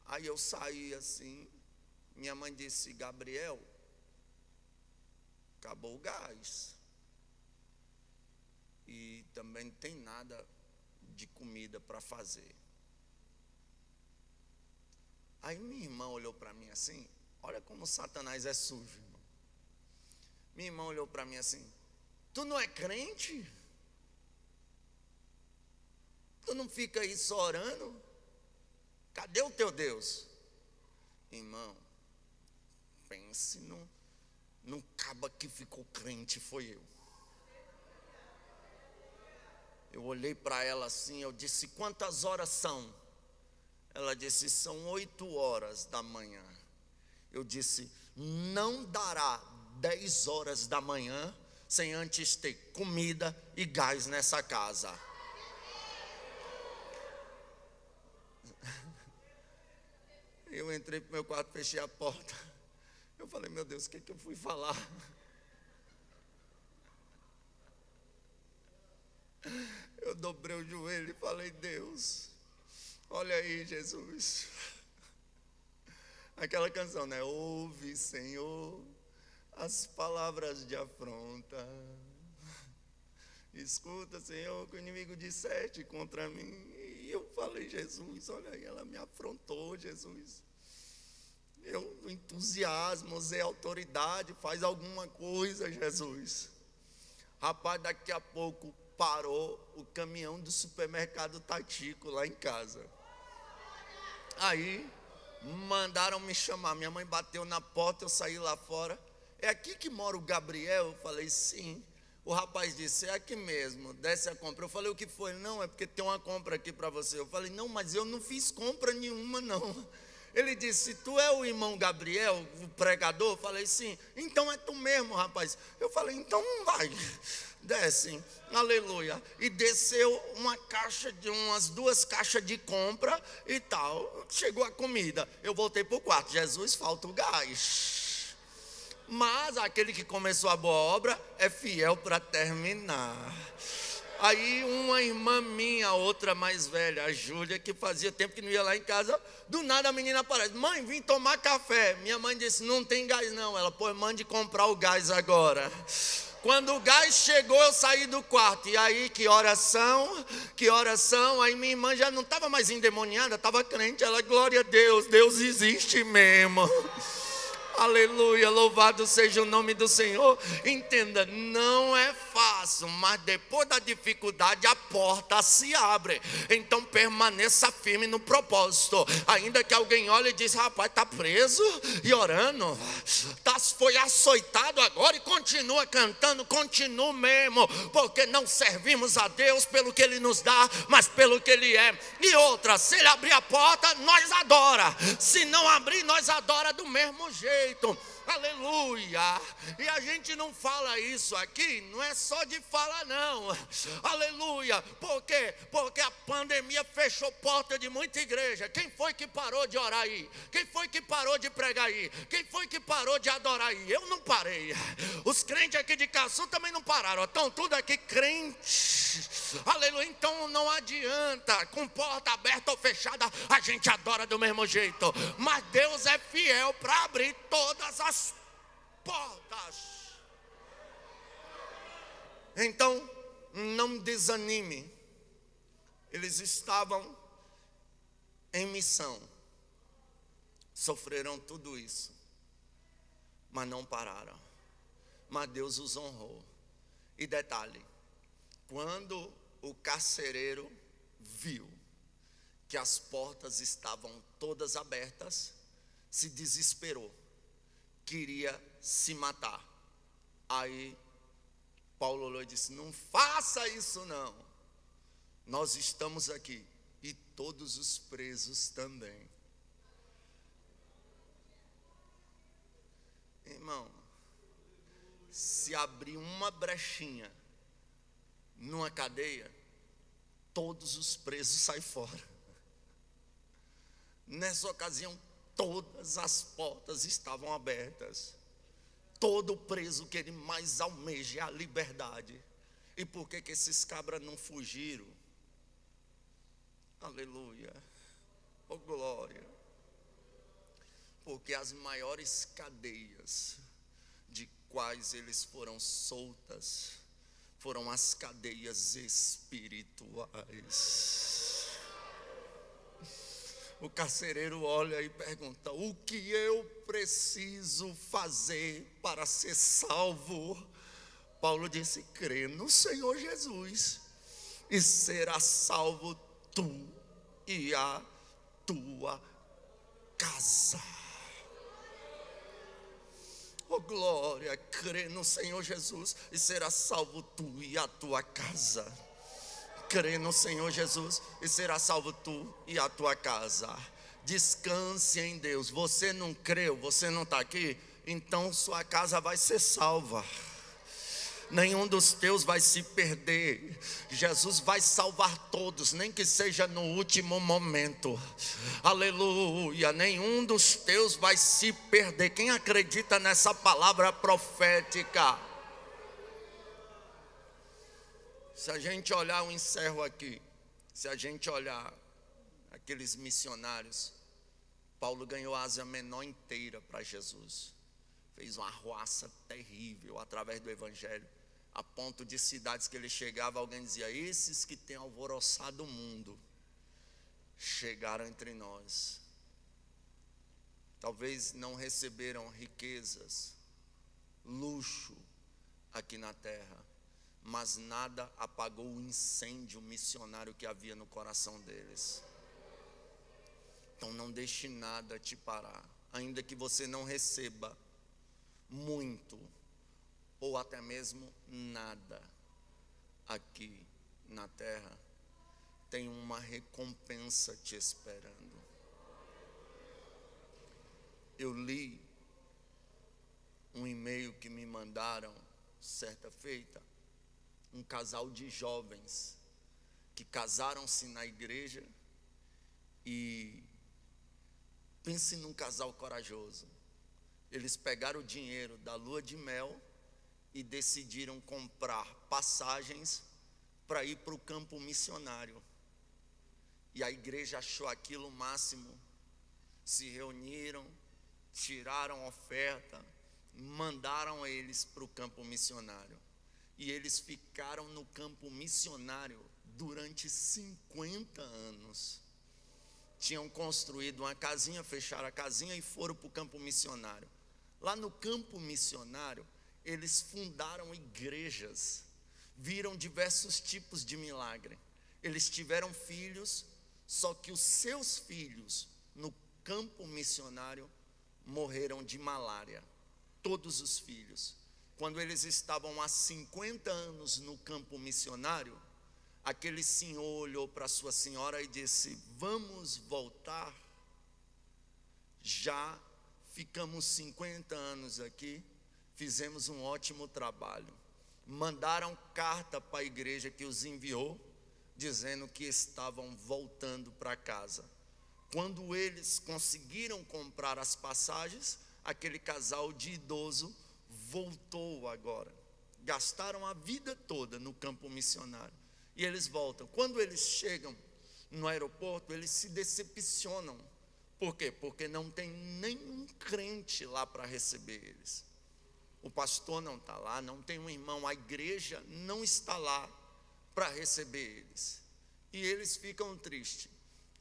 aí eu saí assim, minha mãe disse, Gabriel, acabou o gás. E também não tem nada de comida para fazer. Aí minha irmã olhou para mim assim, olha como Satanás é sujo, irmão. Minha irmã olhou para mim assim, tu não é crente? Tu não fica aí só orando? Cadê o teu Deus? Irmão, pense num caba que ficou crente, foi eu. Eu olhei para ela assim, eu disse, quantas horas são? Ela disse, são 8 horas da manhã. Eu disse, não dará 10 horas da manhã sem antes ter comida e gás nessa casa. Eu entrei para o meu quarto, fechei a porta. Eu falei, meu Deus, o que eu fui falar? Eu dobrei o joelho e falei, Deus, olha aí, Jesus. Aquela canção, né? Ouve, Senhor, as palavras de afronta. Escuta, Senhor, que o inimigo disseste contra mim. E eu falei, Jesus, olha aí, ela me afrontou, Jesus. Eu, entusiasmo, usei autoridade, faz alguma coisa, Jesus. Rapaz, daqui a pouco parou o caminhão do supermercado Tatico lá em casa. Aí mandaram me chamar, minha mãe bateu na porta, eu saí lá fora. É aqui que mora o Gabriel? Eu falei, sim. O rapaz disse, é aqui mesmo, desce a compra. Eu falei, o que foi? Não, é porque tem uma compra aqui para você. Eu falei, não, mas eu não fiz compra nenhuma não. Ele disse: tu é o irmão Gabriel, o pregador? Eu falei: sim. Então é tu mesmo, rapaz. Eu falei: então vai, desce, aleluia. E desceu umas 2 caixas de compra e tal. Chegou a comida. Eu voltei para o quarto. Jesus, falta o gás. Mas aquele que começou a boa obra é fiel para terminar. Aí uma irmã minha, outra mais velha, a Júlia, que fazia tempo que não ia lá em casa, do nada a menina aparece: mãe, vim tomar café. Minha mãe disse: não tem gás não. Ela: pois mande comprar o gás agora. Quando o gás chegou, eu saí do quarto. E aí, que oração? Aí minha irmã já não estava mais endemoniada, estava crente. Ela: glória a Deus, Deus existe mesmo. Aleluia, louvado seja o nome do Senhor. Entenda, não é fácil, mas depois da dificuldade a porta se abre. Então permaneça firme no propósito. Ainda que alguém olhe e diz: rapaz, está preso e orando, foi açoitado agora e continua cantando. Continua mesmo, porque não servimos a Deus pelo que Ele nos dá, mas pelo que Ele é. E outra, se Ele abrir a porta, nós adora. Se não abrir, nós adora do mesmo jeito. Aleluia. E a gente não fala isso aqui, não é só de falar não. Aleluia. Por quê? Porque a pandemia fechou porta de muita igreja. Quem foi que parou de orar aí? Quem foi que parou de pregar aí? Quem foi que parou de adorar aí? Eu não parei. Os crentes aqui de Caçu também não pararam. Estão tudo aqui crentes. Aleluia. Então não adianta, com porta aberta ou fechada, a gente adora do mesmo jeito. Mas Deus é fiel para abrir todas as portas. Então, não desanime. Eles estavam em missão, sofreram tudo isso, mas não pararam. Mas Deus os honrou. E detalhe, quando o carcereiro viu que as portas estavam todas abertas, se desesperou, queria se matar. Aí Paulo olhou e disse: não faça isso não, nós estamos aqui e todos os presos também. Irmão, se abrir uma brechinha numa cadeia, todos os presos saem fora. Nessa ocasião, todas as portas estavam abertas. Todo preso que ele mais almeja é a liberdade. E por que esses cabras não fugiram? Aleluia. Oh glória. Porque as maiores cadeias de quais eles foram soltas foram as cadeias espirituais. O carcereiro olha e pergunta: o que eu preciso fazer para ser salvo? Paulo disse: crê no Senhor Jesus e será salvo tu e a tua casa. Oh glória, crê no Senhor Jesus e será salvo tu e a tua casa. Crê no Senhor Jesus e será salvo tu e a tua casa. Descanse em Deus. Você não creu, você não está aqui, então sua casa vai ser salva. Nenhum dos teus vai se perder. Jesus vai salvar todos, nem que seja no último momento. Aleluia. Nenhum dos teus vai se perder. Quem acredita nessa palavra profética? Se a gente olhar, eu encerro aqui. Se a gente olhar aqueles missionários, Paulo ganhou a Ásia Menor inteira para Jesus. Fez uma arruaça terrível através do evangelho, a ponto de cidades que ele chegava, alguém dizia: esses que têm alvoroçado o mundo chegaram entre nós. Talvez não receberam riquezas, luxo aqui na terra, mas nada apagou o incêndio missionário que havia no coração deles. Então não deixe nada te parar, ainda que você não receba muito, ou até mesmo nada aqui na terra, tem uma recompensa te esperando. eu li um e-mail que me mandaram certa feita, um casal de jovens que casaram-se na igreja. E pense num casal corajoso. Eles pegaram o dinheiro da lua de mel e decidiram comprar passagens para ir para o campo missionário. E a igreja achou aquilo o máximo. Se reuniram, tiraram oferta, mandaram eles para o campo missionário. E eles ficaram no campo missionário durante 50 anos. Tinham construído uma casinha, fecharam a casinha e foram para o campo missionário. Lá no campo missionário, eles fundaram igrejas, viram diversos tipos de milagre. Eles tiveram filhos, só que os seus filhos, no campo missionário, morreram de malária. Todos os filhos. Quando eles estavam há 50 anos no campo missionário, aquele senhor olhou para sua senhora e disse: vamos voltar? Já ficamos 50 anos aqui, fizemos um ótimo trabalho. Mandaram carta para a igreja que os enviou, dizendo que estavam voltando para casa. Quando eles conseguiram comprar as passagens, aquele casal de idoso voltou agora. Gastaram a vida toda no campo missionário. E eles voltam. Quando eles chegam no aeroporto, eles se decepcionam. Por quê? Porque não tem nenhum crente lá para receber eles. O pastor não está lá, não tem um irmão, a igreja não está lá para receber eles. E eles ficam tristes.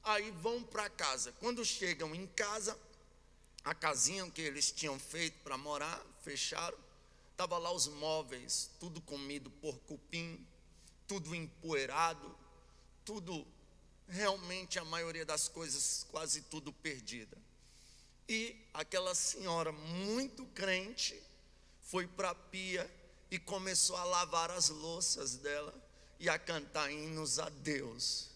Aí vão para casa. Quando chegam em casa, a casinha que eles tinham feito para morar, fecharam. Estava lá os móveis, tudo comido por cupim, tudo empoeirado, tudo, realmente a maioria das coisas, quase tudo perdida. E aquela senhora muito crente foi para a pia e começou a lavar as louças dela e a cantar hinos a Deus.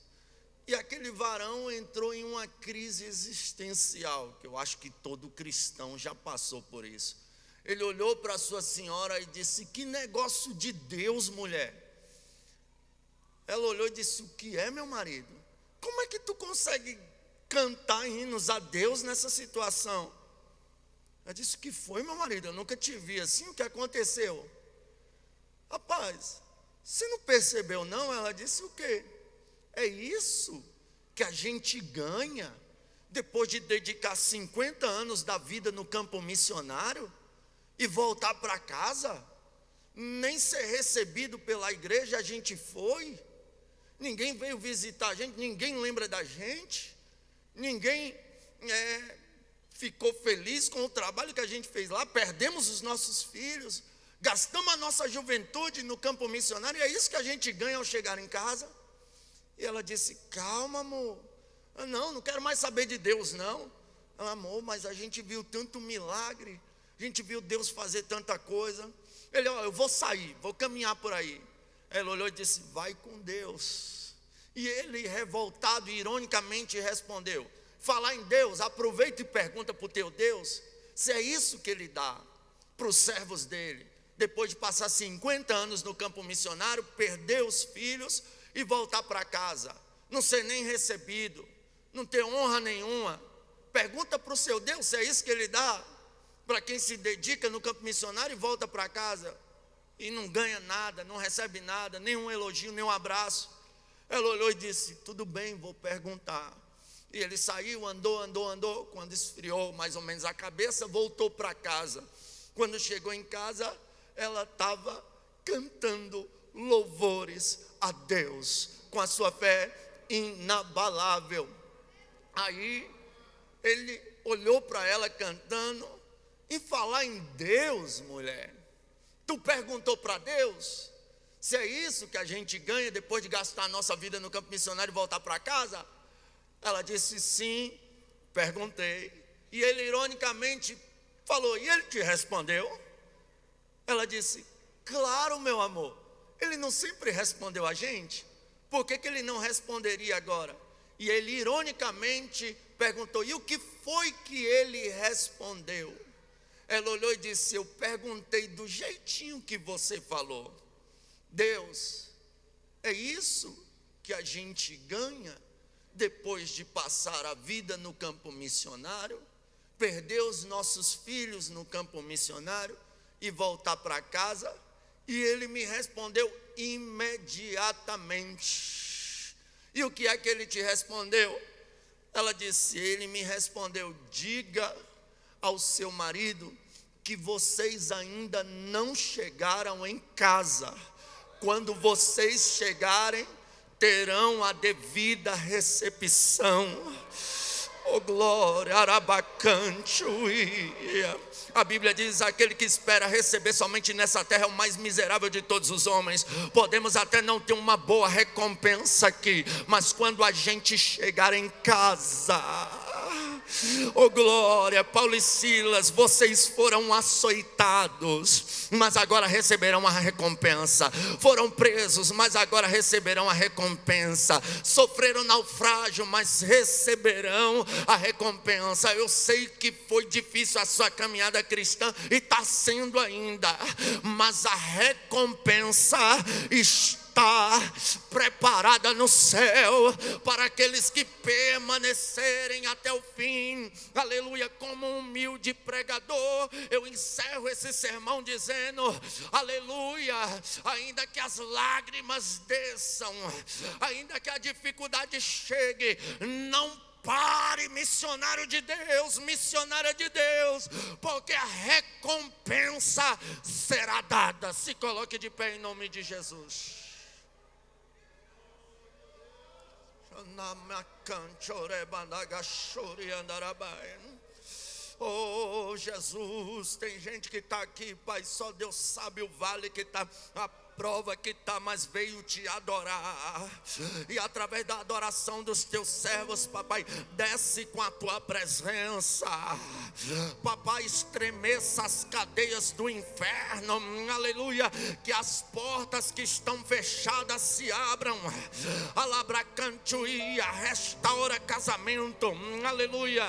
E aquele varão entrou em uma crise existencial, que eu acho que todo cristão já passou por isso. Ele olhou para sua senhora e disse: que negócio de Deus, mulher. Ela olhou e disse: o que é, meu marido? Como é que tu consegue cantar hinos a Deus nessa situação? Ela disse: o que foi, meu marido? Eu nunca te vi assim, o que aconteceu? Rapaz, você não percebeu não? Ela disse: o quê? É isso que a gente ganha depois de dedicar 50 anos da vida no campo missionário e voltar para casa? Nem ser recebido pela igreja a gente foi. Ninguém veio visitar a gente, ninguém lembra da gente, ninguém ficou feliz com o trabalho que a gente fez lá. Perdemos os nossos filhos, gastamos a nossa juventude no campo missionário, e é isso que a gente ganha ao chegar em casa. E ela disse: calma, amor, não quero mais saber de Deus não. Ela: amor, mas a gente viu tanto milagre, a gente viu Deus fazer tanta coisa. Ele: ó, eu vou sair, vou caminhar por aí. Ela olhou e disse: vai com Deus. E ele, revoltado e ironicamente, respondeu: falar em Deus, aproveita e pergunta para o teu Deus se é isso que ele dá para os servos dele, depois de passar 50 anos no campo missionário, perder os filhos e voltar para casa, não ser nem recebido, não ter honra nenhuma. Pergunta para o seu Deus se é isso que ele dá para quem se dedica no campo missionário e volta para casa e não ganha nada, não recebe nada, nenhum elogio, nenhum abraço. Ela olhou e disse: tudo bem, vou perguntar. E ele saiu, andou, quando esfriou mais ou menos a cabeça, voltou para casa. Quando chegou em casa, ela estava cantando louvores a Deus, com a sua fé inabalável. Aí ele olhou para ela cantando: e falar em Deus, mulher, tu perguntou para Deus se é isso que a gente ganha depois de gastar a nossa vida no campo missionário e voltar para casa? Ela disse: sim, perguntei. E ele ironicamente falou: e ele te respondeu? Ela disse: claro, meu amor, ele não sempre respondeu a gente, por que ele não responderia agora? E ele ironicamente perguntou: e o que foi que ele respondeu? Ela olhou e disse: eu perguntei do jeitinho que você falou. Deus, é isso que a gente ganha depois de passar a vida no campo missionário, perder os nossos filhos no campo missionário e voltar para casa? E ele me respondeu imediatamente. E o que é que ele te respondeu? Ela disse: ele me respondeu: diga ao seu marido que vocês ainda não chegaram em casa. Quando vocês chegarem, terão a devida recepção. Oh glória, arabacante. A Bíblia diz: aquele que espera receber somente nessa terra é o mais miserável de todos os homens. Podemos até não ter uma boa recompensa aqui, mas quando a gente chegar em casa, oh glória, Paulo e Silas, vocês foram açoitados, mas agora receberão a recompensa. Foram presos, mas agora receberão a recompensa. Sofreram naufrágio, mas receberão a recompensa. Eu sei que foi difícil a sua caminhada cristã, e está sendo ainda, mas a recompensa está preparada no céu para aqueles que permanecerem até o fim. Aleluia. Como um humilde pregador, eu encerro esse sermão dizendo: aleluia, ainda que as lágrimas desçam, ainda que a dificuldade chegue, não pare, missionário de Deus, missionária de Deus, porque a recompensa será dada. Se coloque de pé em nome de Jesus. Oh Jesus, tem gente que está aqui, Pai, só Deus sabe o vale que está, a prova que está, mas veio te adorar. E através da adoração dos teus servos, papai, desce com a tua presença, papai, estremeça as cadeias do inferno, aleluia, que as portas que estão fechadas se abram, alabracantuia, restaura casamento, aleluia,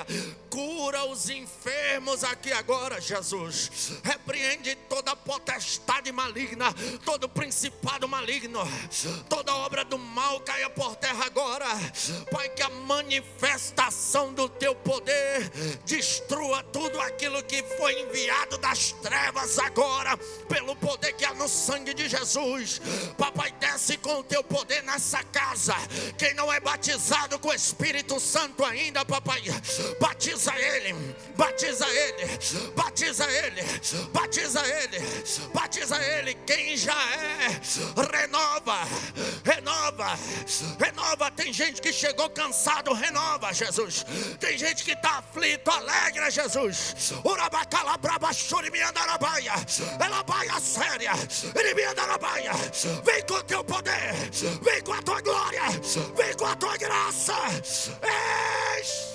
cura os enfermos aqui agora, Jesus, repreende toda potestade maligna, todo principado maligno, toda obra do mal caia por terra agora, Pai, que a manifestação do teu poder destrua tudo aquilo que foi enviado das trevas agora, pelo poder que há no sangue de Jesus. Papai, desce com o teu poder nessa casa. Quem não é batizado com o Espírito Santo ainda, papai, batiza ele, batiza ele, batiza ele, batiza ele, batiza ele. Quem já é, renova, renova, renova. Tem gente que chegou cansado, renova, Jesus. Tem gente que está aflito, alegra, Jesus. Urabacala brabachuri me andarabaia, ela baia séria, ele me andarabaia. Vem com o teu poder, vem com a tua glória, vem com a tua graça. Ei!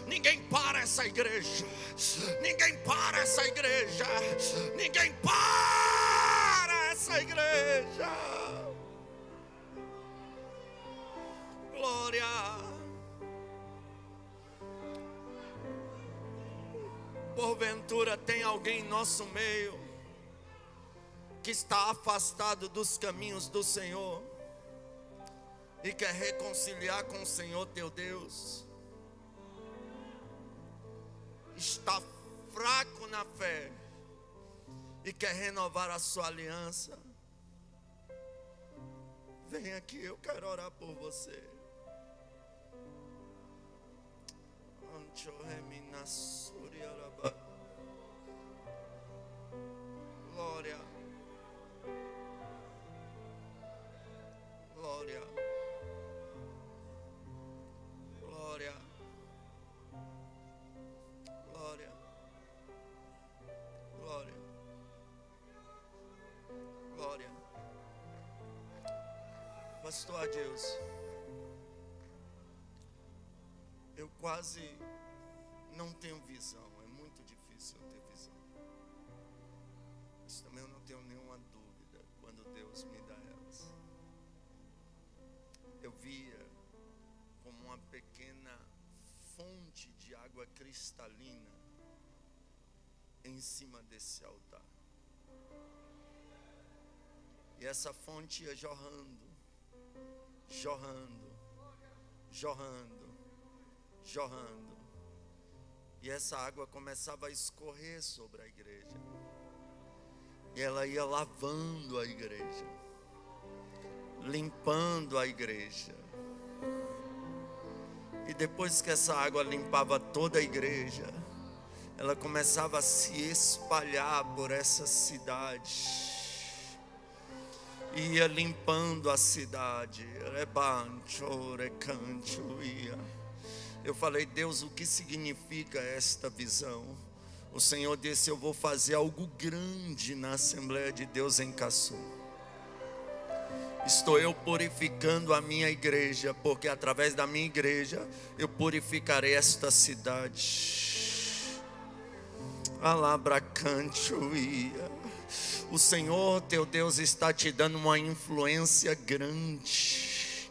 Ninguém para essa igreja, ninguém para essa igreja, ninguém para essa igreja. Glória. Porventura tem alguém em nosso meio que está afastado dos caminhos do Senhor e quer reconciliar com o Senhor teu Deus? Está fraco na fé e quer renovar a sua aliança? Vem aqui, eu quero orar por você. Glória. Glória. Glória. Glória. Glória. Glória. Deus, eu quase não tenho visão. É muito difícil eu ter visão. Mas também eu não tenho nenhuma dúvida quando Deus me dá elas. Eu via como uma pequena fonte de água cristalina em cima desse altar. E essa fonte ia jorrando, jorrando, jorrando, jorrando. E essa água começava a escorrer sobre a igreja. E ela ia lavando a igreja, limpando a igreja. E depois que essa água limpava toda a igreja, ela começava a se espalhar por essa cidade. Ia limpando a cidade. Eu falei: Deus, o que significa esta visão? O Senhor disse: eu vou fazer algo grande na Assembleia de Deus em Caçu. Estou eu purificando a minha igreja, porque através da minha igreja eu purificarei esta cidade. Alabracantuia. O Senhor teu Deus está te dando uma influência grande.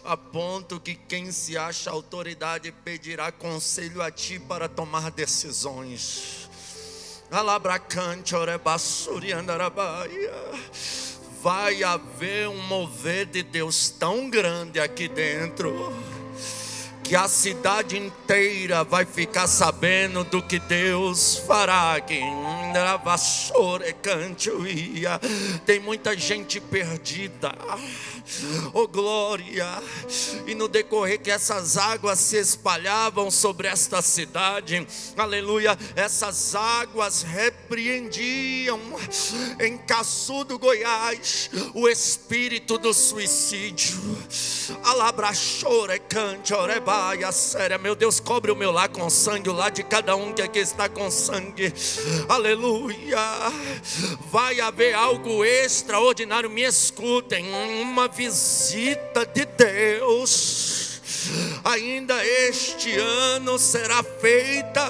A ponto que quem se acha autoridade pedirá conselho a ti para tomar decisões. Vai haver um mover de Deus tão grande aqui dentro, que a cidade inteira vai ficar sabendo do que Deus fará aqui. Tem muita gente perdida. Oh glória! E no decorrer que essas águas se espalhavam sobre esta cidade, aleluia, essas águas repreendiam em Caçu do Goiás o espírito do suicídio. Alabrachore cante orebaia séria. Meu Deus, cobre o meu lar com sangue, o lar de cada um que aqui está com sangue. Aleluia. Vai haver algo extraordinário. Me escutem, uma visita de Deus ainda este ano será feita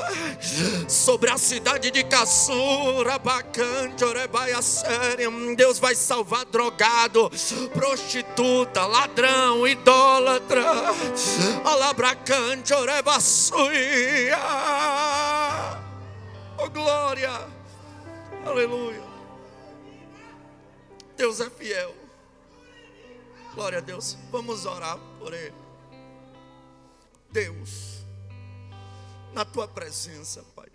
sobre a cidade de Caçu. Rabacante orebaia séria. Deus vai salvar drogado, prostituta, ladrão, idólatra. Alabracante orebassuia. Oh glória, aleluia. Deus é fiel. Glória a Deus. Vamos orar por Ele. Deus, na tua presença, Pai,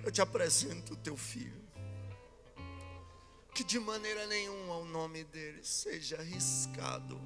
eu te apresento o teu filho. Que de maneira nenhuma o nome dele seja arriscado